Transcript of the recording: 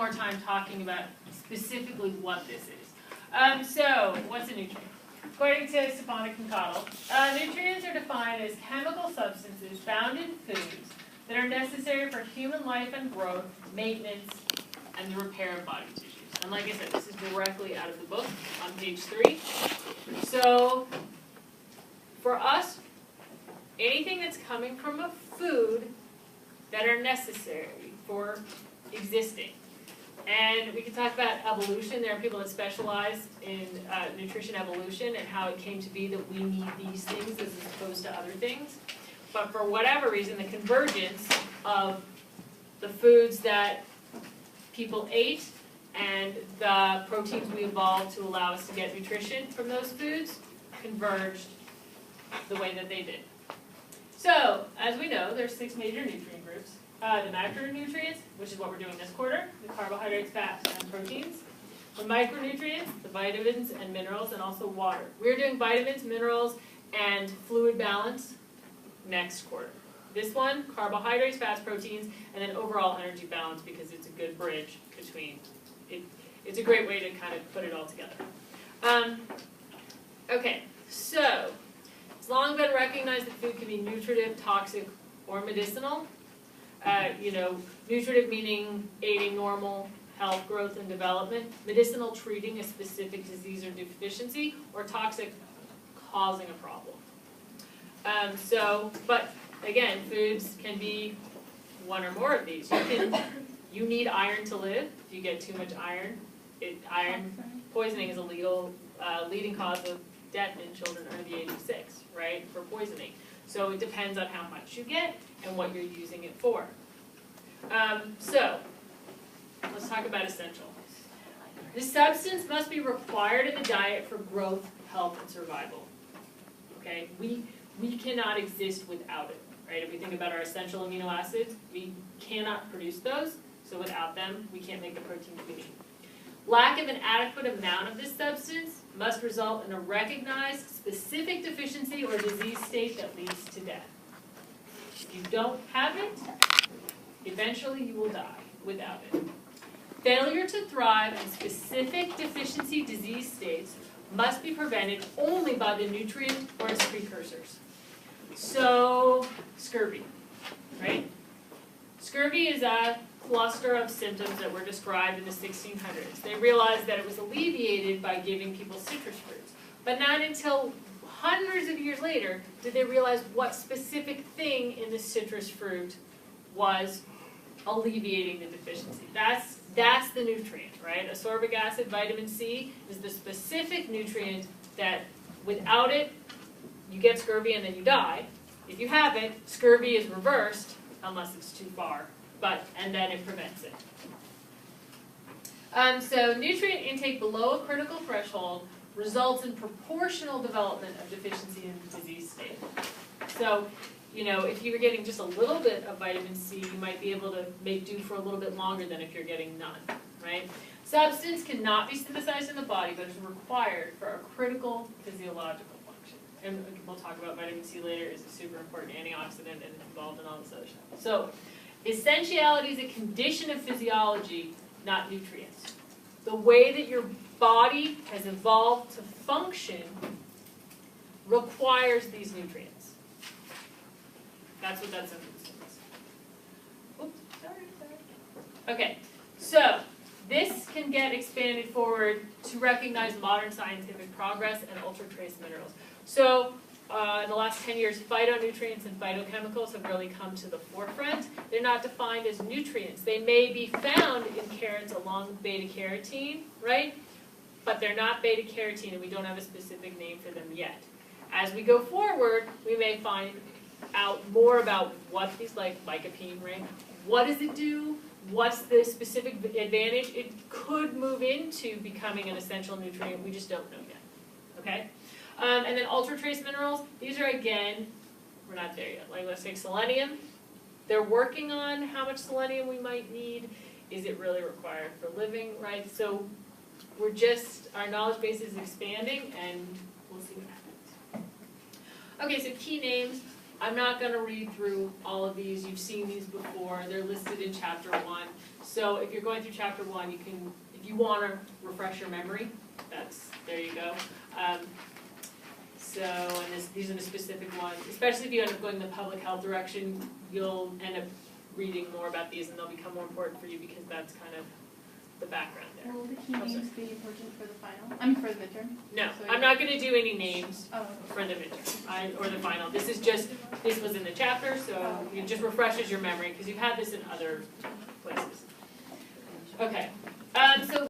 more time talking about specifically what this is. So, what's a nutrient? According to Stepanek and Cottle, nutrients are defined as chemical substances found in foods that are necessary for human life and growth, maintenance, and the repair of body tissues. And like I said, this is directly out of the book on page 3. So, for us, anything that's coming from a food that are necessary for existing. And we can talk about evolution. There are people that specialize in nutrition evolution and how it came to be that we need these things as opposed to other things. But for whatever reason, the convergence of the foods that people ate and the proteins we evolved to allow us to get nutrition from those foods converged the way that they did. So, as we know, there's 6 major nutrient groups. The macronutrients, which is what we're doing this quarter, the carbohydrates, fats, and proteins. The micronutrients, the vitamins and minerals, and also water. We're doing vitamins, minerals, and fluid balance next quarter. This one, carbohydrates, fats, proteins, and then overall energy balance because it's a good bridge between it. It's a great way to kind of put it all together. Okay, so it's long been recognized that food can be nutritive, toxic, or medicinal. Nutritive meaning aiding normal health, growth, and development. Medicinal, treating a specific disease or deficiency. Or toxic, causing a problem. But again, foods can be one or more of these. You need iron to live. If you get too much iron, iron poisoning is a leading cause of death in children under the age of 6, right, for poisoning. So it depends on how much you get and what you're using it for. So let's talk about essential. The substance must be required in the diet for growth, health, and survival. Okay, we cannot exist without it, right? If we think about our essential amino acids, we cannot produce those, so without them, we can't make the proteins we need. Lack of an adequate amount of this substance must result in a recognized specific deficiency or disease state that leads to death. If you don't have it, eventually you will die without it. Failure to thrive in specific deficiency disease states must be prevented only by the nutrient or its precursors. So, scurvy, right? Scurvy is a cluster of symptoms that were described in the 1600s. They realized that it was alleviated by giving people citrus fruits. But not until hundreds of years later did they realize what specific thing in the citrus fruit was alleviating the deficiency. That's the nutrient, right? Ascorbic acid, vitamin C, is the specific nutrient that without it, you get scurvy and then you die. If you have it, scurvy is reversed, unless it's too far, and then it prevents it. So nutrient intake below a critical threshold results in proportional development of deficiency in the disease state. So, if you're getting just a little bit of vitamin C, you might be able to make do for a little bit longer than if you're getting none, right? Substance cannot be synthesized in the body, but is required for a critical physiological function. And we'll talk about vitamin C later. It's a super important antioxidant and it's involved in all this other stuff. So, essentiality is a condition of physiology, not nutrients. The way that your body has evolved to function requires these nutrients. That's what that sentence means. Oops, sorry. Okay, so this can get expanded forward to recognize modern scientific progress and ultra-trace minerals. So in the last 10 years, phytonutrients and phytochemicals have really come to the forefront. They're not defined as nutrients. They may be found in carrots along with beta-carotene, right? But they're not beta-carotene, and we don't have a specific name for them yet. As we go forward, we may find out more about what these, like lycopene, right? What does it do? What's the specific advantage? It could move into becoming an essential nutrient. We just don't know yet, okay? And then ultra-trace minerals, these are, again, we're not there yet. Like, let's take selenium. They're working on how much selenium we might need. Is it really required for living, right? So our knowledge base is expanding, and we'll see what happens. Okay, so key names. I'm not going to read through all of these. You've seen these before. They're listed in Chapter 1. So if you're going through chapter 1, you can, if you want to refresh your memory, there you go. These are the specific ones, especially if you end up going the public health direction, you'll end up reading more about these and they'll become more important for you because that's kind of the background there. Will the key names be important for the final? I mean, for the midterm? No, So I'm not going to do any names Oh, for the midterm or the final. This was in the chapter, so it just refreshes your memory because you've had this in other places. Okay, so